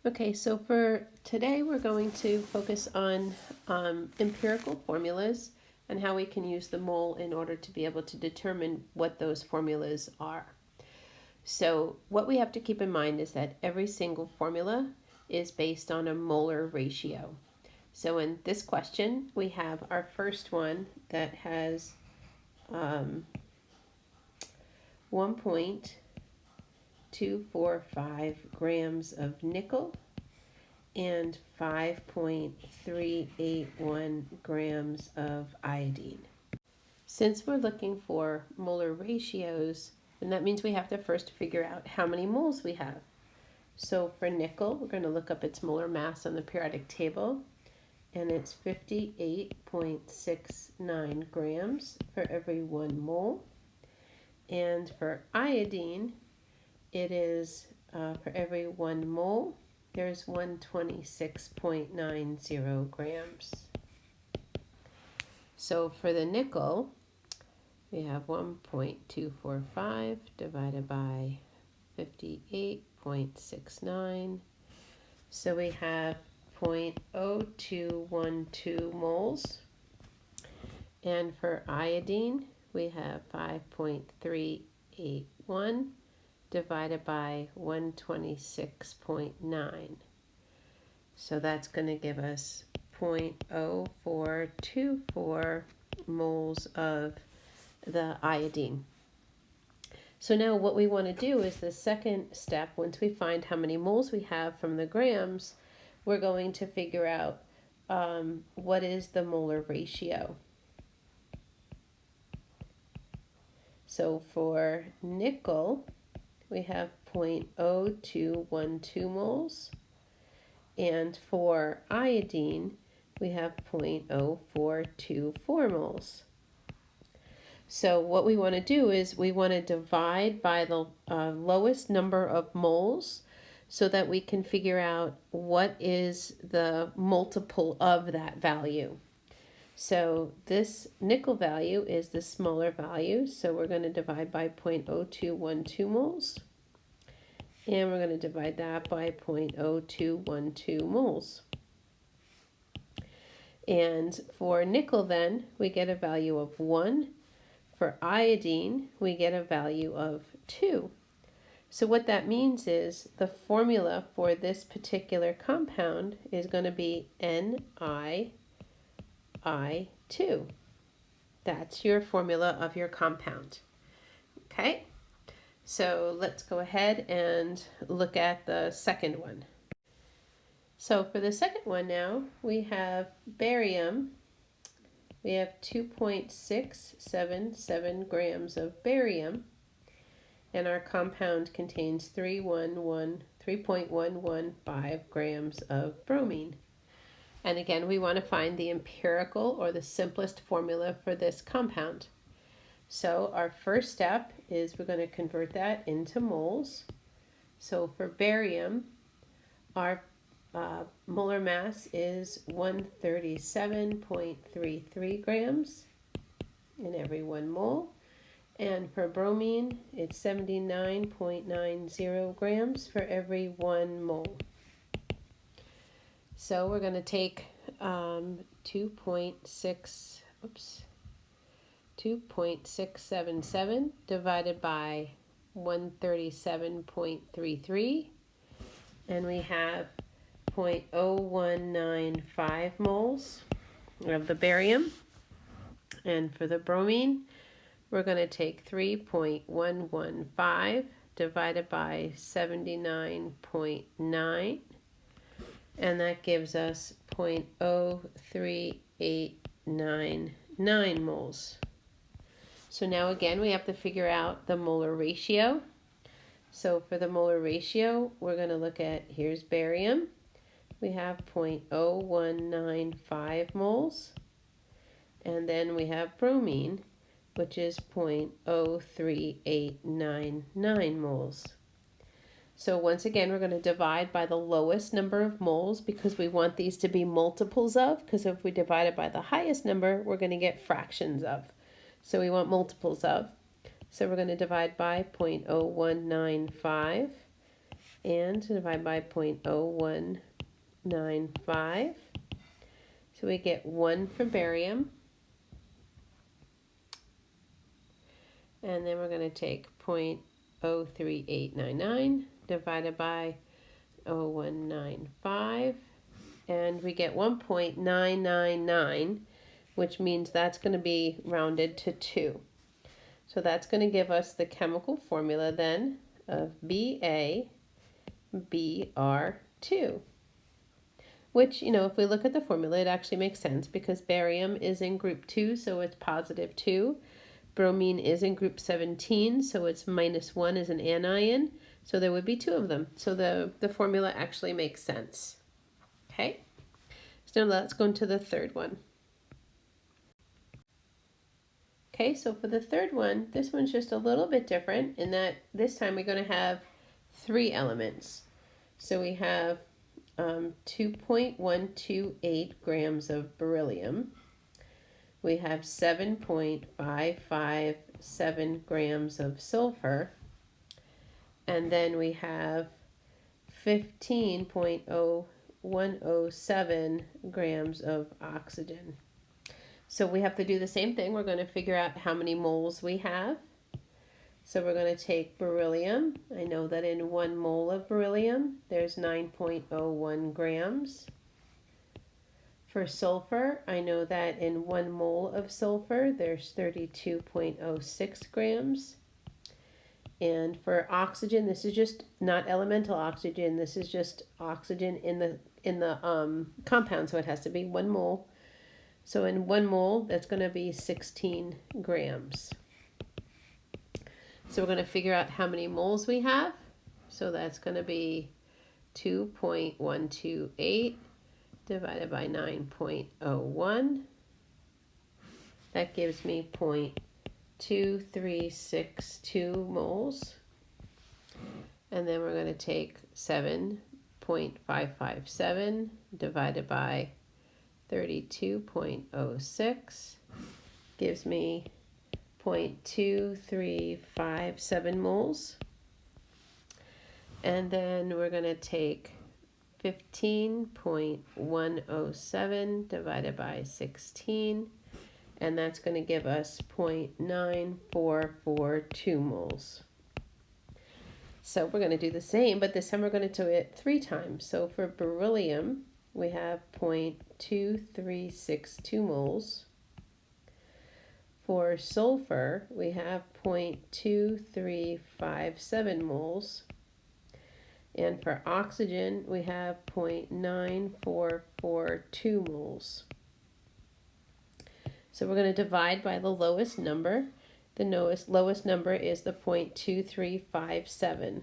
Okay, so for today we're going to focus on empirical formulas and how we can use the mole in order to be able to determine what those formulas are. So what we have to keep in mind is that every single formula is based on a molar ratio. So in this question, we have our first one that has 1.245 grams of nickel and 5.381 grams of iodine. Since we're looking for molar ratios, then that means we have to first figure out how many moles we have. So for nickel, we're going to look up its molar mass on the periodic table, and it's 58.69 grams for every 1 mole. And for iodine, it is for every 1 mole, there's 126.90 grams. So for the nickel, we have 1.245 divided by 58.69. So we have 0.0212 moles. And for iodine, we have 5.381 divided by 126.9. So that's going to give us 0.0424 moles of the iodine. So now what we want to do is the second step, once we find how many moles we have from the grams, we're going to figure out what is the molar ratio. So for nickel, we have 0.0212 moles, and for iodine, we have 0.0424 moles. So what we want to do is we want to divide by the lowest number of moles so that we can figure out what is the multiple of that value. So this nickel value is the smaller value, so we're going to divide by 0.0212 moles. And we're going to divide that by 0.0212 moles. And for nickel then, we get a value of 1. For iodine, we get a value of 2. So what that means is the formula for this particular compound is going to be NiI2. That's your formula of your compound. Okay? So let's go ahead and look at the second one. So for the second one now, we have barium. We have 2.677 grams of barium, and our compound contains 3.115 grams of bromine. And again, we want to find the empirical or the simplest formula for this compound. So our first step is we're going to convert that into moles. So for barium, our molar mass is 137.33 grams in every 1 mole. And for bromine, it's 79.90 grams for every 1 mole. So we're going to take 2.677 divided by 137.33, and we have 0.0195 moles of the barium. And for the bromine, we're going to take 3.115 divided by 79.9, and that gives us 0.03899 moles. So now again, we have to figure out the molar ratio. So for the molar ratio, we're going to look at, here's barium. We have 0.0195 moles. And then we have bromine, which is 0.03899 moles. So once again, we're going to divide by the lowest number of moles because we want these to be multiples of, because if we divide it by the highest number, we're going to get fractions of. So we want multiples of. So we're going to divide by 0.0195 and divide by 0.0195. So we get 1 for barium. And then we're going to take 0.03899 divided by 0.0195. And we get 1.999, which means that's going to be rounded to 2. So that's going to give us the chemical formula then of BaBr2. Which, if we look at the formula, it actually makes sense because barium is in group 2, so it's positive 2. Bromine is in group 17, so it's -1 as an anion, so there would be 2 of them. So the formula actually makes sense. Okay, so now let's go into the third one. Okay, so for the third one, this one's just a little bit different in that this time we're going to have 3 elements. So we have 2.128 grams of beryllium. We have 7.557 grams of sulfur. And then we have 15.0107 grams of oxygen. So we have to do the same thing. We're going to figure out how many moles we have. So we're going to take beryllium. I know that in 1 mole of beryllium, there's 9.01 grams. For sulfur, I know that in 1 mole of sulfur, there's 32.06 grams. And for oxygen, this is just not elemental oxygen. This is just oxygen in the compound, so it has to be 1 mole. So in 1 mole, that's going to be 16 grams. So we're going to figure out how many moles we have. So that's going to be 2.128 divided by 9.01. That gives me 0.2362 moles. And then we're going to take 7.557 divided by 32.06. Gives me 0.2357 moles. And then we're going to take 15.107 divided by 16, and that's going to give us 0.9442 moles. So we're going to do the same, but this time we're going to do it 3 times. So for beryllium, we have 0.2362 moles. For sulfur, we have 0.2357 moles. And for oxygen, we have 0.9442 moles. So we're going to divide by the lowest number. The lowest number is the 0.2357.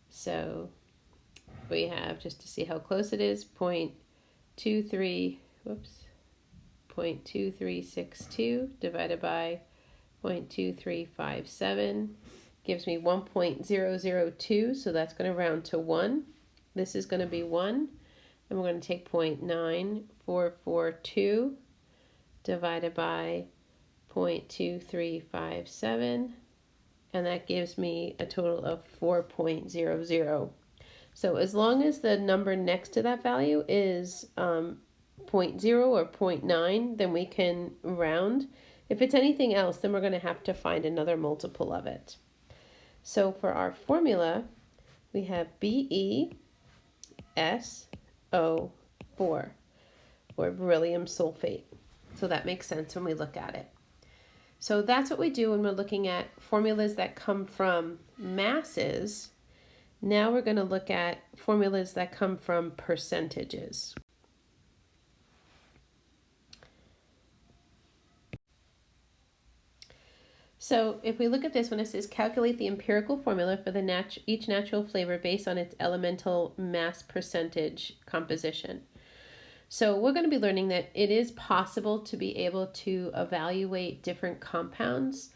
So we have, just to see how close it is, 0.2362 divided by 0.2357 gives me 1.002, so that's going to round to 1. This is going to be 1, and we're going to take 0.9442 divided by 0.2357, and that gives me a total of 4.00. So as long as the number next to that value is 0.0 or 0.9, then we can round. If it's anything else, then we're going to have to find another multiple of it. So for our formula, we have BeSO4, or beryllium sulfate. So that makes sense when we look at it. So that's what we do when we're looking at formulas that come from masses. Now we're going to look at formulas that come from percentages. So if we look at this one, it says calculate the empirical formula for each natural flavor based on its elemental mass percentage composition. So we're going to be learning that it is possible to be able to evaluate different compounds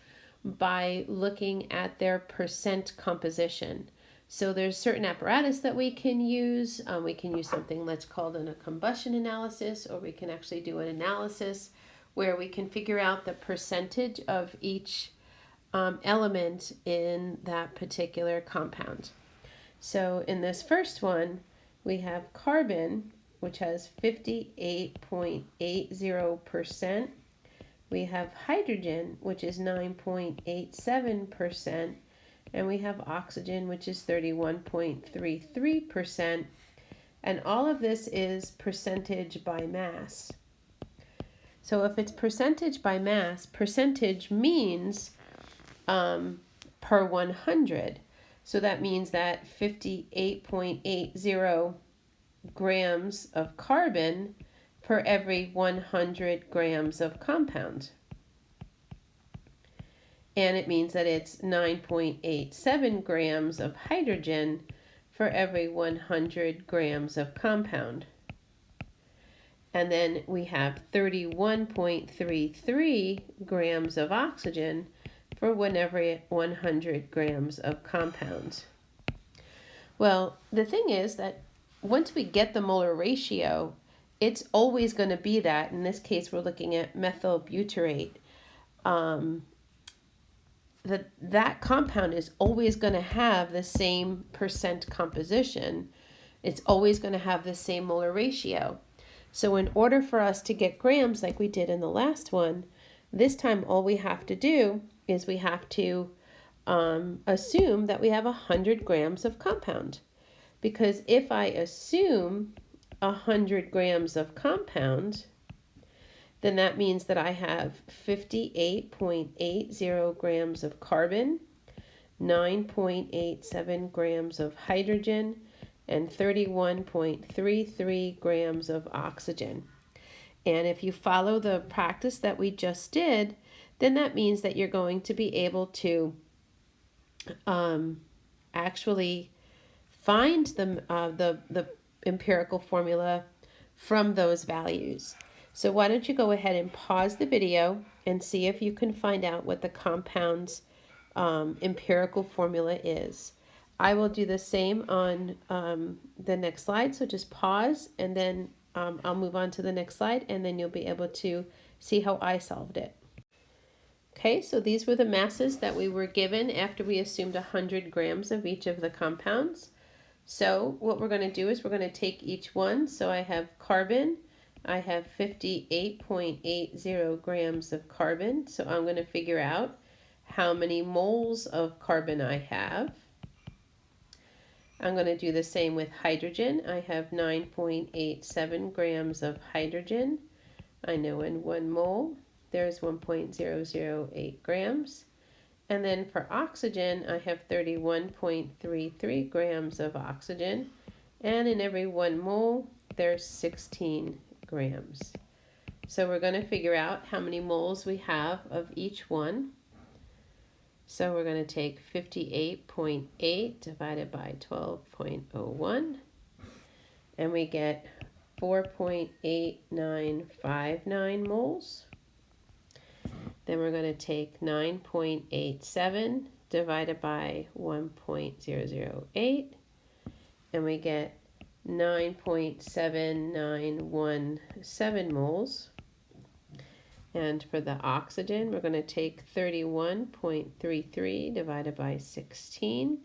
by looking at their percent composition. So there's certain apparatus that we can use. We can use something that's called a combustion analysis, or we can actually do an analysis where we can figure out the percentage of each element in that particular compound. So in this first one, we have carbon, which has 58.80%. We have hydrogen, which is 9.87%. And we have oxygen, which is 31.33%. And all of this is percentage by mass. So if it's percentage by mass, percentage means per 100. So that means that 58.80 grams of carbon per every 100 grams of compound. And it means that it's 9.87 grams of hydrogen for every 100 grams of compound. And then we have 31.33 grams of oxygen for every 100 grams of compounds. Well, the thing is that once we get the molar ratio, it's always going to be that. In this case, we're looking at methyl butyrate. That compound is always going to have the same percent composition. It's always going to have the same molar ratio. So in order for us to get grams like we did in the last one, this time all we have to do is we have to assume that we have 100 grams of compound. Because if I assume 100 grams of compound, then that means that I have 58.80 grams of carbon, 9.87 grams of hydrogen, and 31.33 grams of oxygen. And if you follow the practice that we just did, then that means that you're going to be able to actually find the empirical formula from those values. So why don't you go ahead and pause the video and see if you can find out what the compound's empirical formula is. I will do the same on the next slide, so just pause and then I'll move on to the next slide and then you'll be able to see how I solved it. Okay, so these were the masses that we were given after we assumed 100 grams of each of the compounds. So what we're going to do is we're going to take each one. So I have carbon. I have 58.80 grams of carbon. So I'm going to figure out how many moles of carbon I have. I'm going to do the same with hydrogen. I have 9.87 grams of hydrogen. I know in 1 mole there's 1.008 grams. And then for oxygen, I have 31.33 grams of oxygen. And in every 1 mole, there's 16 grams. So we're going to figure out how many moles we have of each one. So we're going to take 58.8 divided by 12.01. And we get 4.8959 moles. Then we're going to take 9.87 divided by 1.008, and we get 9.7917 moles. And for the oxygen, we're going to take 31.33 divided by 16,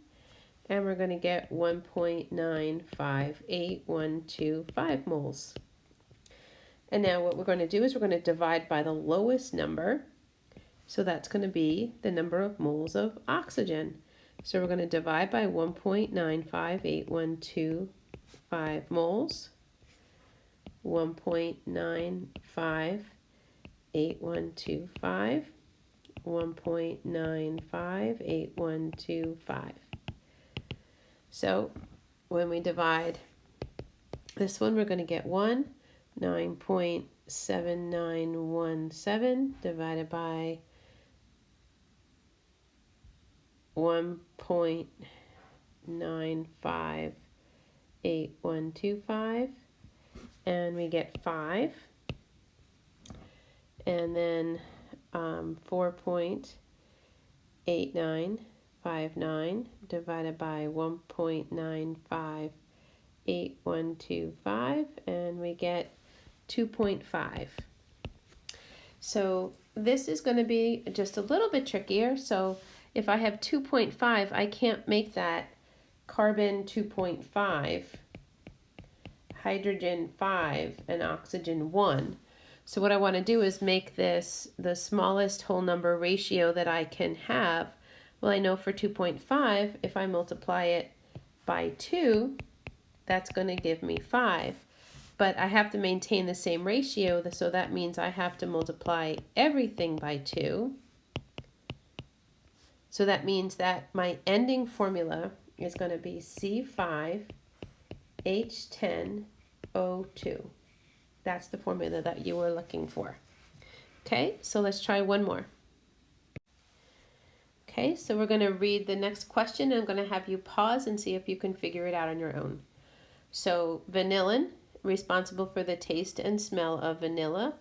and we're going to get 1.958125 moles. And now what we're going to do is we're going to divide by the lowest number. So that's going to be the number of moles of oxygen. So we're going to divide by 1.958125 moles. 1.958125. 1.958125. So when we divide this one, we're going to get 9.7917 divided by 1.958125, and we get 5, and then 4.8959 1.959 divided by 1.958125, and we get 2.5. So this is going to be just a little bit trickier. So if I have 2.5, I can't make that carbon 2.5, hydrogen 5, and oxygen 1. So what I want to do is make this the smallest whole number ratio that I can have. Well, I know for 2.5, if I multiply it by 2, that's going to give me 5. But I have to maintain the same ratio, so that means I have to multiply everything by 2. So that means that my ending formula is going to be C5H10O2. That's the formula that you were looking for. Okay, so let's try one more. Okay, so we're going to read the next question. I'm going to have you pause and see if you can figure it out on your own. So vanillin, responsible for the taste and smell of vanilla,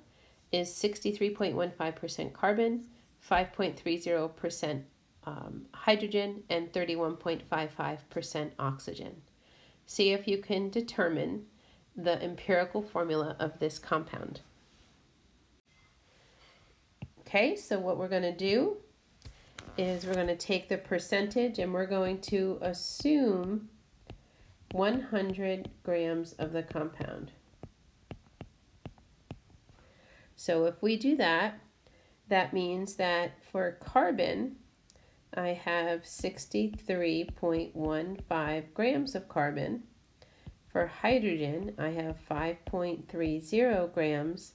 is 63.15% carbon, 5.30% hydrogen, and 31.55% oxygen. See if you can determine the empirical formula of this compound. Okay, so what we're going to do is we're going to take the percentage and we're going to assume 100 grams of the compound. So if we do that, that means that for carbon, I have 63.15 grams of carbon. For hydrogen, I have 5.30 grams.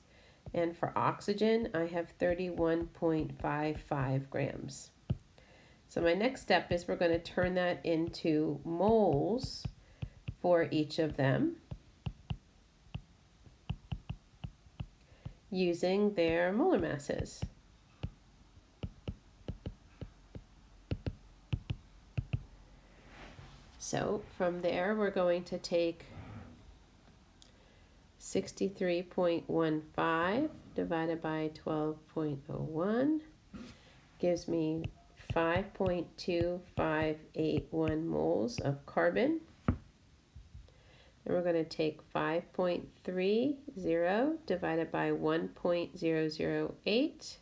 And for oxygen, I have 31.55 grams. So my next step is we're going to turn that into moles for each of them using their molar masses. So from there, we're going to take 63.15 divided by 12.01 gives me 5.2581 moles of carbon. And we're going to take 5.30 divided by 1.008,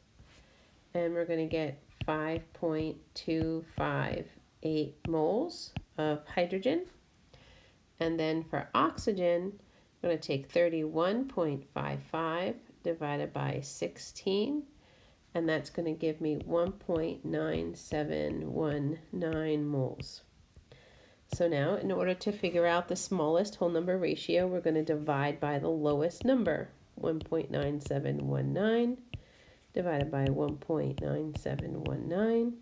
and we're going to get 5.258 moles of hydrogen. And then for oxygen, I'm going to take 31.55 divided by 16, and that's going to give me 1.9719 moles. So now, in order to figure out the smallest whole number ratio, we're going to divide by the lowest number. 1.9719 divided by 1.9719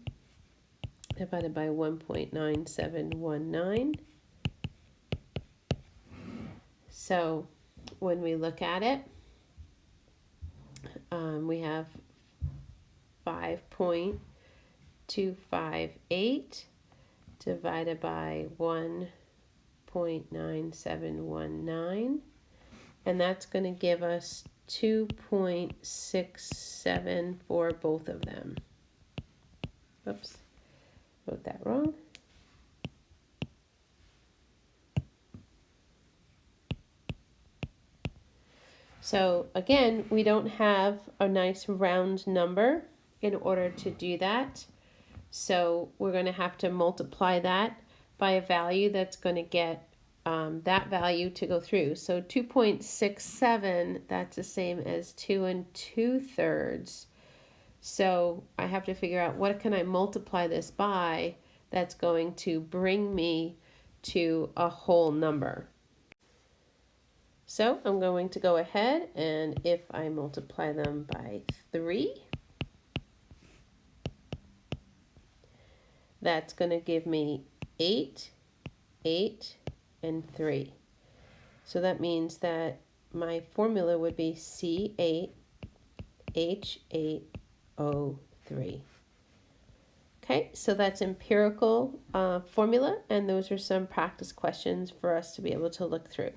divided by 1.9719. So when we look at it, we have 5.258 divided by 1.9719, and that's going to give us 2.67 for both of them. Oops, wrote that wrong. So again, we don't have a nice round number in order to do that. So we're going to have to multiply that by a value that's going to get that value to go through. So 2.67, that's the same as 2 2/3. So I have to figure out what can I multiply this by that's going to bring me to a whole number. So I'm going to go ahead, and if I multiply them by 3, that's going to give me 8, 8, and 3. So that means that my formula would be C8H8O3. Okay, so that's empirical formula, and those are some practice questions for us to be able to look through.